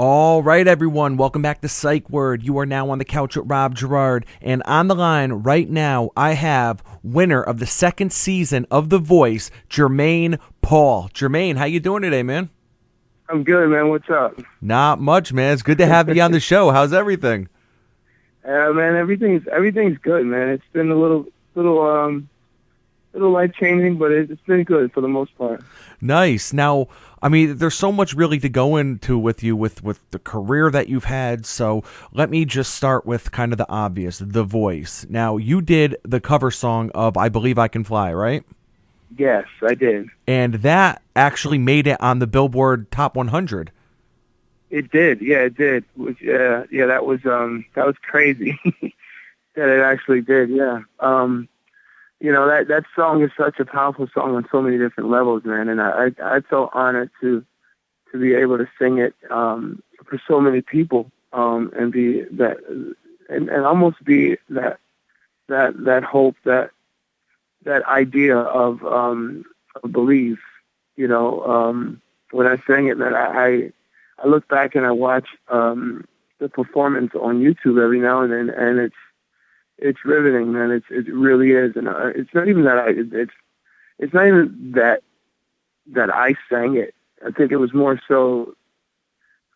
All right, everyone. Welcome back to Psych Word. You are now on the couch with Rob Gerard. And on the line right now, I have winner of the second season of The Voice, Jermaine Paul. Jermaine, how you doing today, man? I'm good, man. What's up? Not much, man. It's good to have you on the show. How's everything? Man, everything's good, man. It's been a little life changing, but it's been good for the most part. Nice. Now, I mean, there's so much really to go into with you with the career that you've had. So let me just start with kind of the obvious, The Voice. Now, you did the cover song of I Believe I Can Fly, right? Yes, I did. And that actually made it on the Billboard Top 100. It did. Yeah, it did. That was crazy that it actually did. Yeah. That song is such a powerful song on so many different levels, man. And I felt honored to be able to sing it for so many people, and be that and almost be that hope, that idea of belief. When I sang it, man, I look back and I watch the performance on YouTube every now and then, and it's riveting, man. It really is, and it's not even it's not even that I sang it. I think it was more so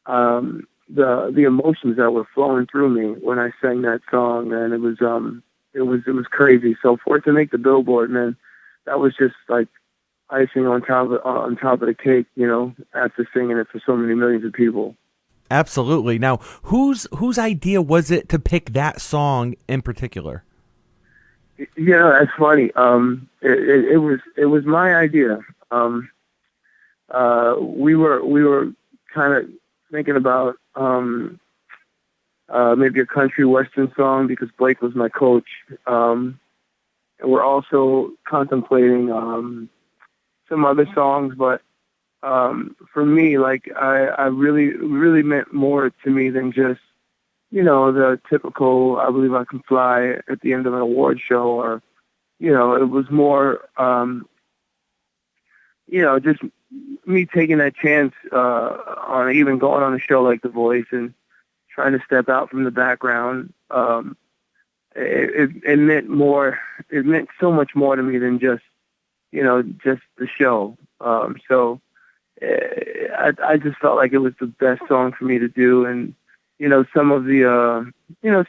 the emotions that were flowing through me when I sang that song, and it was crazy. So for it to make the Billboard, man, that was just like icing on top of the cake, after singing it for so many millions of people. Absolutely. Now, whose idea was it to pick that song in particular? That's funny. It was my idea. We were kind of thinking about maybe a country western song because Blake was my coach. And we're also contemplating some other songs, but for me, like I really meant more to me than just, the typical I Believe I Can Fly at the end of an award show, or, it was more, just me taking that chance on even going on a show like The Voice and trying to step out from the background. It meant more. It meant so much more to me than just the show. So I just felt like it was the best song for me to do, and some of the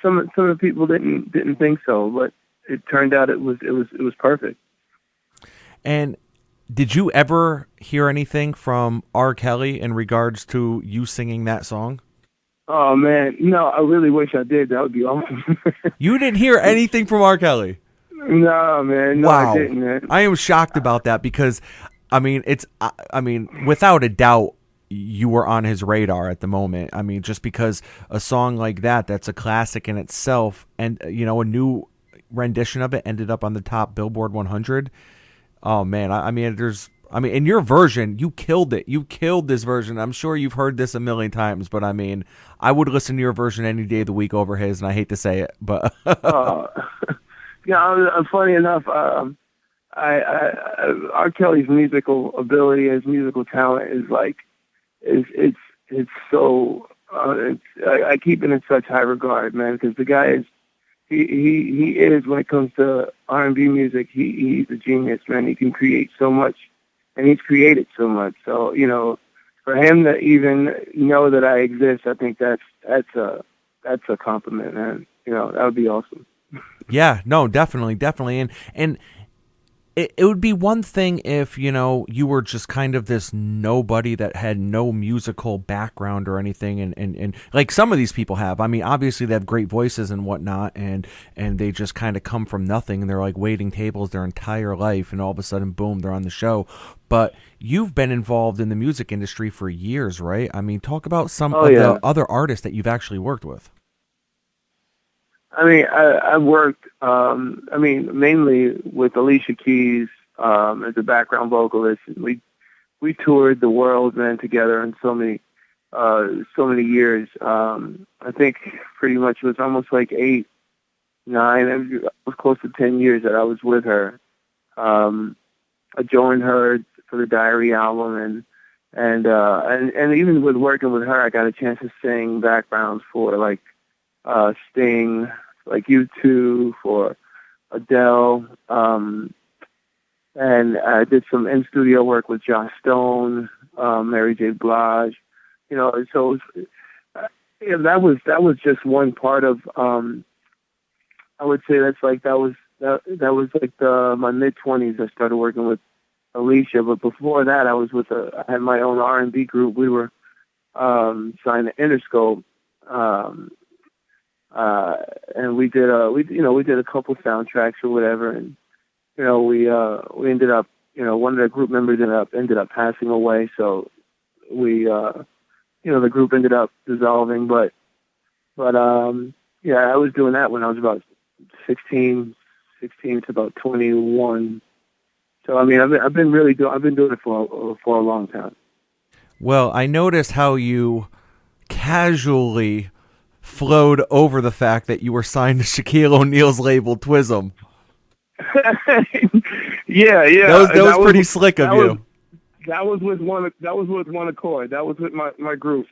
some of the people didn't think so, but it turned out it was perfect. And did you ever hear anything from R. Kelly in regards to you singing that song? Oh man, no, I really wish I did. That would be awesome. You didn't hear anything from R. Kelly? No, man. No, Wow. I didn't, man. I am shocked about that because, without a doubt, you were on his radar at the moment. I mean, just because a song like that's a classic in itself, and, a new rendition of it ended up on the top Billboard 100. Oh, man. In your version, you killed it. You killed this version. I'm sure you've heard this a million times, but I would listen to your version any day of the week over his, and I hate to say it, but... Yeah, funny enough, R. Kelly's musical ability, his musical talent is like, it's so, I keep it in such high regard, man, because the guy is, he is, when it comes to R&B music, he's a genius, man. He can create so much, and he's created so much. So, for him to even know that I exist, I think that's a compliment, man. That would be awesome. Yeah, no, definitely. And it would be one thing if, you were just kind of this nobody that had no musical background or anything. And like some of these people have, obviously they have great voices and whatnot, and they just kind of come from nothing, and they're like waiting tables their entire life, and all of a sudden, boom, they're on the show. But you've been involved in the music industry for years, right? Talk about some the other artists that you've actually worked with. I worked, mainly with Alicia Keys as a background vocalist. We toured the world, man, together in so many years. I think pretty much it was almost like 8, 9, it was close to 10 years that I was with her. I joined her for the Diary album, and even with working with her, I got a chance to sing backgrounds for like Sting, like U2, for Adele, and I did some in studio work with Joss Stone, Mary J. Blige, you know. So it was, yeah, that was just one part of. I would say that was like my mid-20s. I started working with Alicia, but before that, I had my own R&B group. We were signed to Interscope, and we did a couple soundtracks or whatever, and we ended up, one of the group members ended up passing away, so the group ended up dissolving, but yeah, I was doing that when I was about 16 to about 21. So I mean, I've been doing it for a long time. Well, I noticed how you casually flowed over the fact that you were signed to Shaquille O'Neal's label Twism. Yeah. That was pretty slick of you. That was with One Accord. That was with my group.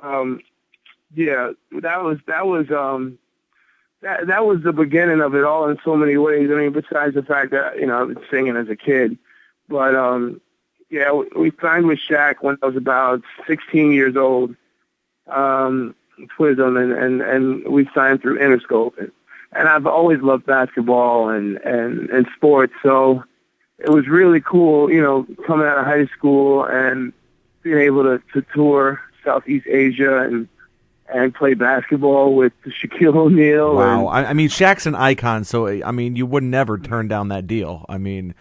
Yeah, that was the beginning of it all in so many ways. I mean, besides the fact that I've been singing as a kid, but yeah, we signed with Shaq when I was about 16 years old. Twism, and we signed through Interscope, and I've always loved basketball and sports, so it was really cool, coming out of high school and being able to tour Southeast Asia and play basketball with Shaquille O'Neal. Wow. I mean, Shaq's an icon, so, I mean, you would never turn down that deal. I mean...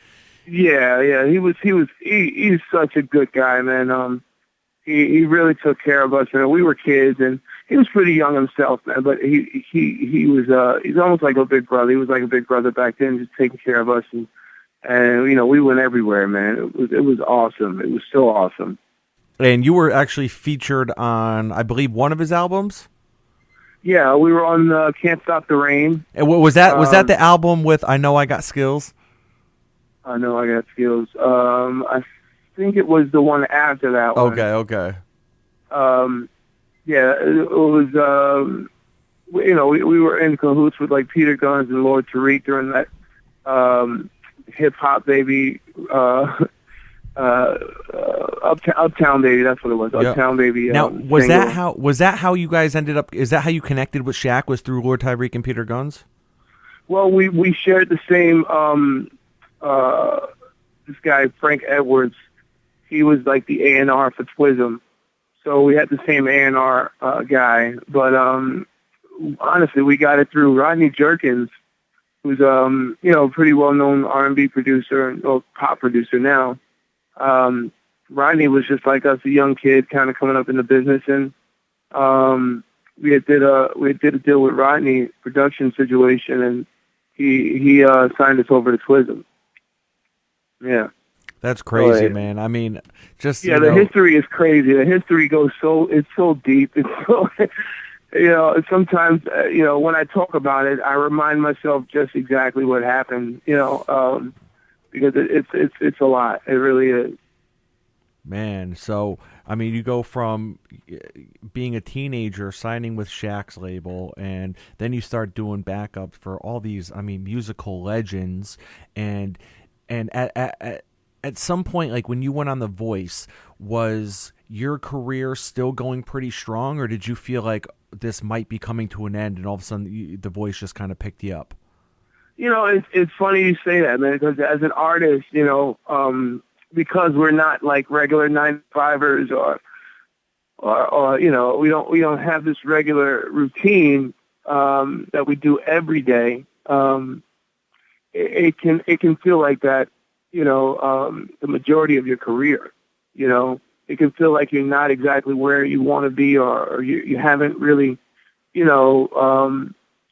Yeah, he's such a good guy, man. He really took care of us. We were kids, and he was pretty young himself, man, but he was, he's almost like a big brother. He was like a big brother back then, just taking care of us, and we went everywhere, man. It was awesome. It was so awesome. And you were actually featured on, I believe, one of his albums? Yeah, we were on Can't Stop the Rain. And was that the album with I Know I Got Skills? I Know I Got Skills. I think it was the one after that one. Okay. Yeah, it was, we were in cahoots with like Peter Guns and Lord Tariq during that Hip Hop Baby, Uptown Baby, that's what it was. Yep. Uptown Baby. Now, was that how you guys ended up, is that how you connected with Shaq, was through Lord Tariq and Peter Guns? Well, we shared the same, this guy, Frank Edwards, he was like the A&R for Twism. So we had the same A&R guy, but honestly, we got it through Rodney Jerkins, who's a pretty well-known R&B producer, or pop producer now. Rodney was just like us, a young kid, kind of coming up in the business, and we did a deal with Rodney, production situation, and he signed us over to Twism. Yeah. That's crazy, man. I mean, just the history is crazy. The history goes it's so deep. It's so sometimes when I talk about it, I remind myself just exactly what happened. Because it's a lot. It really is. Man, so I mean, you go from being a teenager, signing with Shaq's label, and then you start doing backup for all these, I mean, musical legends, and at some point, like when you went on The Voice, was your career still going pretty strong, or did you feel like this might be coming to an end, and all of a sudden The Voice just kind of picked you up? It's funny you say that, man, because as an artist, because we're not like regular 9-to-5ers or we don't have this regular routine that we do every day. It can feel like that. The majority of your career, it can feel like you're not exactly where you want to be, or you haven't really,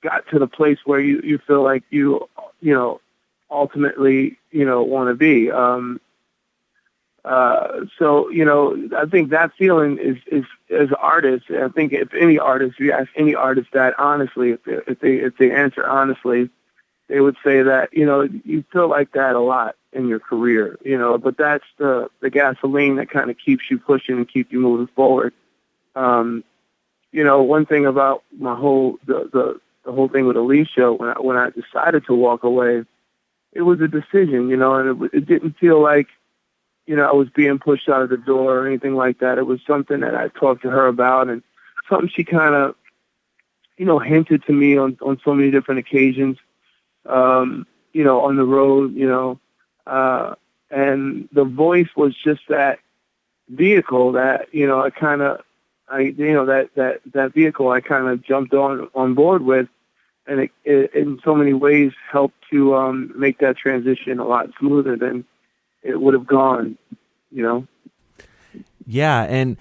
got to the place where you feel like you ultimately, want to be. So, I think that feeling is as artists, I think if any artist, you ask any artist that honestly, if they answer honestly, they would say that, you feel like that a lot. in your career, but that's the gasoline that kind of keeps you pushing and keep you moving forward. One thing about my the whole thing with Alicia, when I decided to walk away, it was a decision, and it didn't feel like, I was being pushed out of the door or anything like that. It was something that I talked to her about, and something she kind of, hinted to me on so many different occasions, on the road, and the voice was just that vehicle that, that vehicle I kind of jumped on board with, and it in so many ways helped to make that transition a lot smoother than it would have gone, Yeah, and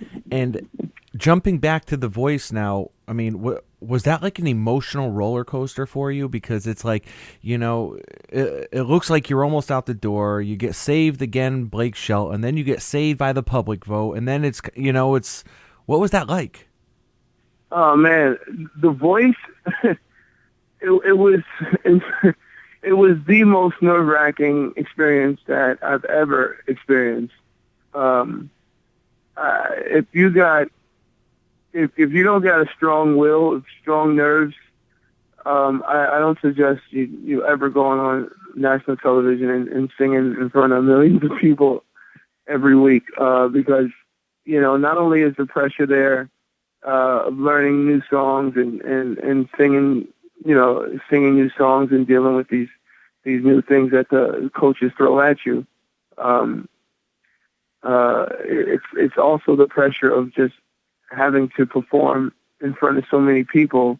jumping back to the voice now, I mean, was that like an emotional roller coaster for you? Because it's like, it looks like you're almost out the door. You get saved again, Blake Shelton, and then you get saved by the public vote, and then it's what was that like? Oh man, the voice, it was it was the most nerve-wracking experience that I've ever experienced. If you don't got a strong will, strong nerves, I don't suggest you ever going on national television and singing in front of millions of people every week, because, not only is the pressure there of learning new songs and singing, singing new songs and dealing with these new things that the coaches throw at you, it's also the pressure of just having to perform in front of so many people,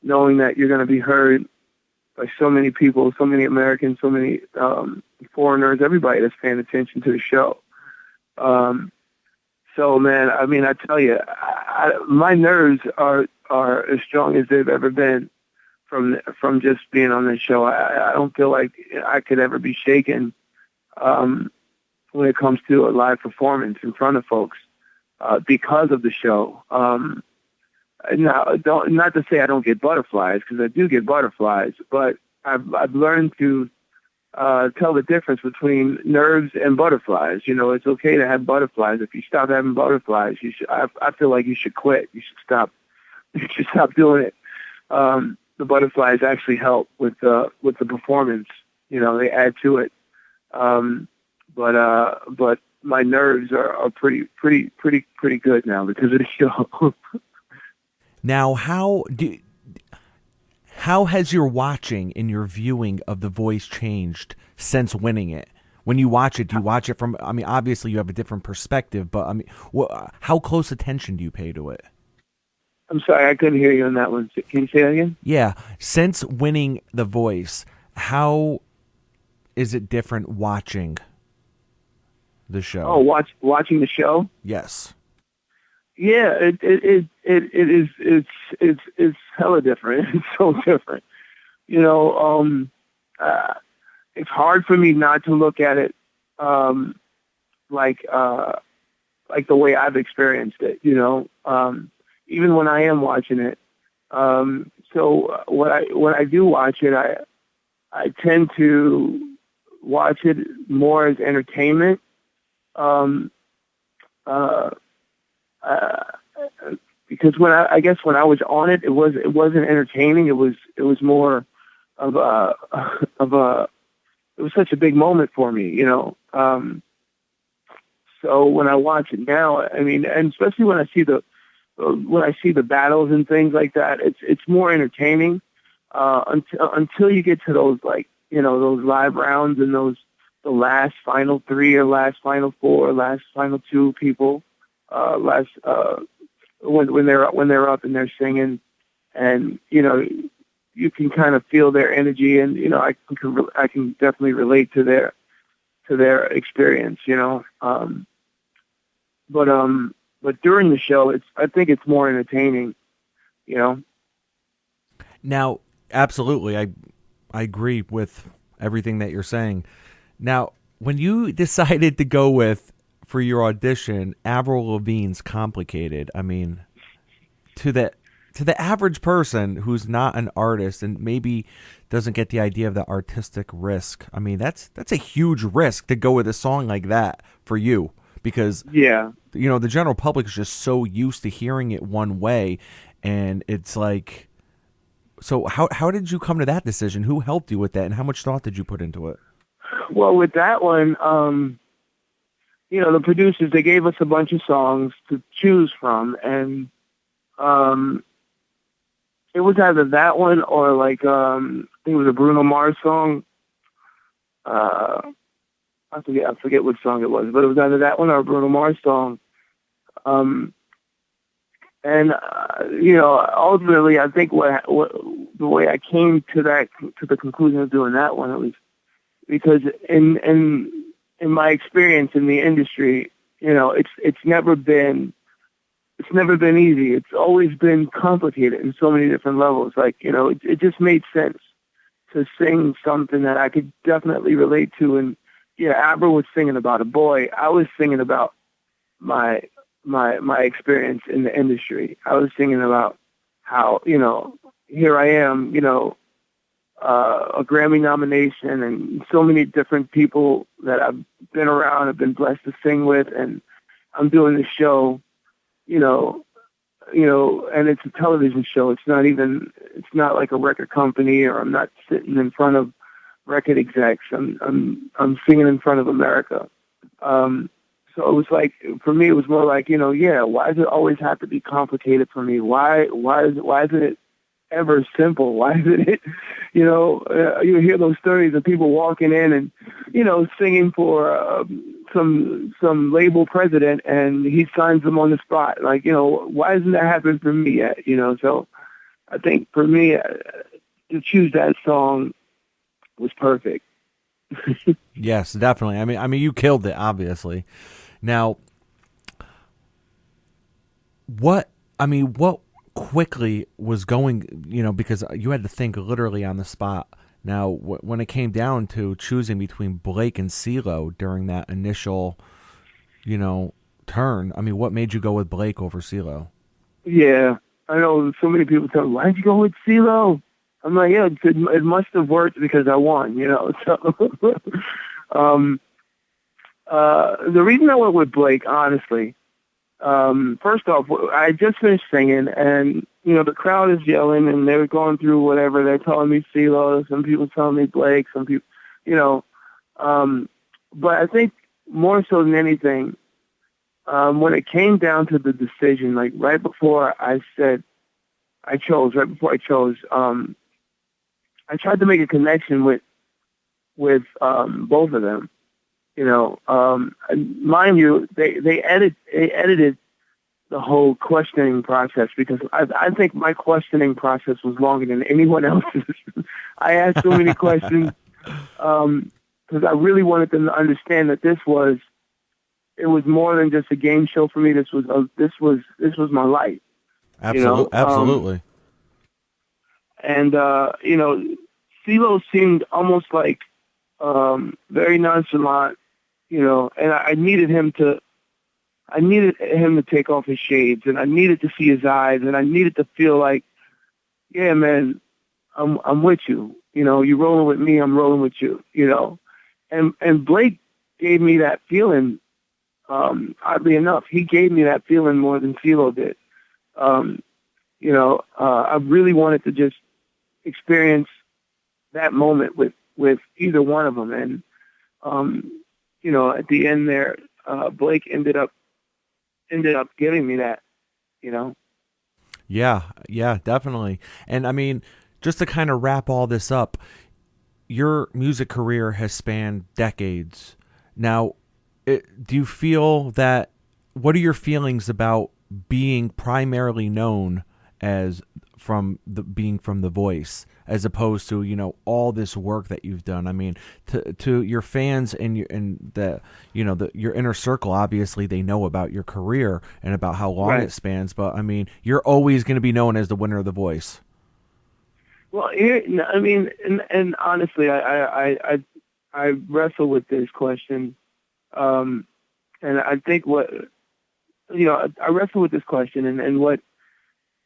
knowing that you're going to be heard by so many people, so many Americans, so many foreigners, everybody that's paying attention to the show. So, man, I mean, I tell you, my nerves are as strong as they've ever been from just being on this show. I don't feel like I could ever be shaken when it comes to a live performance in front of folks because of the show. Now, not to say I don't get butterflies, because I do get butterflies, but I've learned to tell the difference between nerves and butterflies. It's okay to have butterflies. If you stop having butterflies, I feel like you should quit. You should stop. You should stop doing it. The butterflies actually help with the performance. They add to it. But my nerves are pretty good now because of the show. Now, how has your watching and your viewing of The Voice changed since winning it? When you watch it, do you watch it from, obviously you have a different perspective, but how close attention do you pay to it? I'm sorry, I couldn't hear you on that one. Can you say that again? Yeah. Since winning The Voice, how is it different watching the show? Oh, watching the show? Yes. Yeah, it's hella different. It's so different. It's hard for me not to look at it like the way I've experienced it. Even when I am watching it. So when I do watch it, I tend to watch it more as entertainment. Because when I when I was on it, it wasn't entertaining. It was more of it was such a big moment for me, So when I watch it now, and especially when I see the battles and things like that, it's more entertaining. Until you get to those those live rounds and the last final three or last final four or last final two people, when they're up and they're singing, and you can kind of feel their energy, and I can definitely relate to their experience, but during the show, I think it's more entertaining, Now, absolutely, I agree with everything that you're saying. Now, when you decided to go with, for your audition, Avril Lavigne's "Complicated," to to the average person who's not an artist and maybe doesn't get the idea of the artistic risk. I mean, that's a huge risk to go with a song like that for you, because Yeah. the general public is just so used to hearing it one way, and it's like, so how did you come to that decision? Who helped you with that, and how much thought did you put into it? Well, with that one, the producers, they gave us a bunch of songs to choose from, and it was either that one or like I think it was a Bruno Mars song. I forget which song it was, but it was either that one or a Bruno Mars song. Ultimately, I think what the way I came to the conclusion of doing that one, it was because in my experience in the industry, it's never been easy. It's always been complicated in so many different levels. Like, it just made sense to sing something that I could definitely relate to. And yeah, Abra was singing about a boy. I was singing about my experience in the industry. I was singing about how, here I am, a Grammy nomination and so many different people that I've been around, have been blessed to sing with, and I'm doing this show, and it's a television show. It's not like a record company, or I'm not sitting in front of record execs. I'm singing in front of America. So it was like, for me, it was more like, why does it always have to be complicated for me? Why isn't it ever simple? Why isn't it, you hear those stories of people walking in and, singing for some label president, and he signs them on the spot. Like, why doesn't that happen for me yet? So I think for me, to choose that song was perfect. Yes, definitely. I mean, you killed it, obviously. Now, what quickly was going, because you had to think literally on the spot. Now, when it came down to choosing between Blake and CeeLo during that initial, turn, I mean, what made you go with Blake over CeeLo? Yeah, I know so many people tell me, why'd you go with CeeLo? I'm like, yeah, it must have worked because I won, So, the reason I went with Blake, honestly, first off, I just finished singing, and, the crowd is yelling, and they're going through whatever. They're telling me CeeLo, some people telling me Blake, some people, but I think more so than anything, when it came down to the decision, like right before I chose, I tried to make a connection with both of them. Mind you, they edited the whole questioning process, because I think my questioning process was longer than anyone else's. I asked so many questions because I really wanted them to understand that it was more than just a game show for me. This was my life. Absolutely. And CeeLo seemed almost like very nonchalant, and I needed him to take off his shades, and I needed to see his eyes, and I needed to feel like, yeah, man, I'm with you. You're rolling with me, I'm rolling with you. And Blake gave me that feeling. Oddly enough, he gave me that feeling more than CeeLo did. I really wanted to just experience that moment with either one of them, and at the end there, Blake ended up giving me that. Yeah, definitely. And I mean, just to kind of wrap all this up, your music career has spanned decades. Now, do you feel that? What are your feelings about being primarily known as from The Voice, as opposed to all this work that you've done? I mean, to your fans and your inner circle, obviously they know about your career and about how long it spans. But I mean, you're always going to be known as the winner of The Voice. Well, and honestly, I wrestle with this question, and I think I wrestle with this question, and what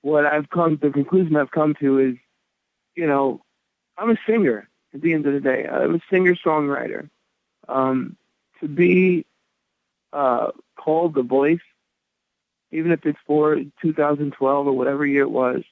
the conclusion I've come to is, you know, I'm a singer at the end of the day. I'm a singer-songwriter. To be called The Voice, even if it's for 2012 or whatever year it was,